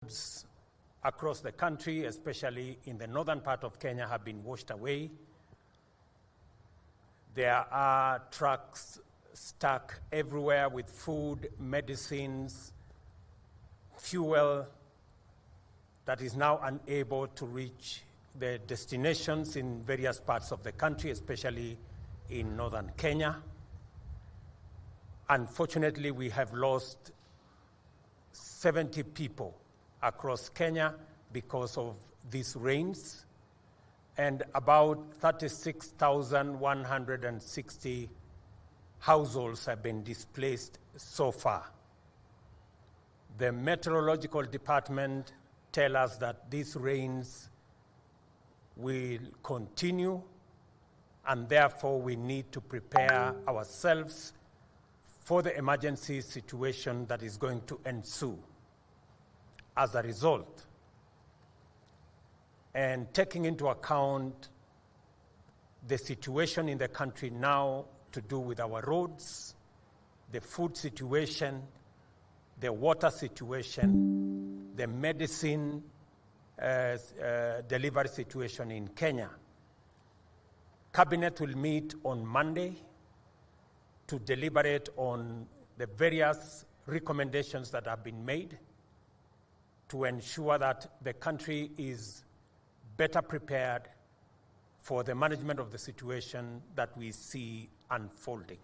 Roads across the country, especially in the northern part of Kenya, have been washed away. There are trucks stuck everywhere with food, medicines, fuel that is now unable to reach the destinations in various parts of the country, especially in northern Kenya. Unfortunately, we have lost 70 people across Kenya because of these rains, and about 36,160 households have been displaced so far. The meteorological department tell us that these rains will continue, and therefore we need to prepare ourselves for the emergency situation that is going to ensue as a result. And taking into account the situation in the country now to do with our roads, the food situation, the water situation, the medicine delivery situation in Kenya, Cabinet will meet on Monday to deliberate on the various recommendations that have been made to ensure that the country is better prepared for the management of the situation that we see unfolding.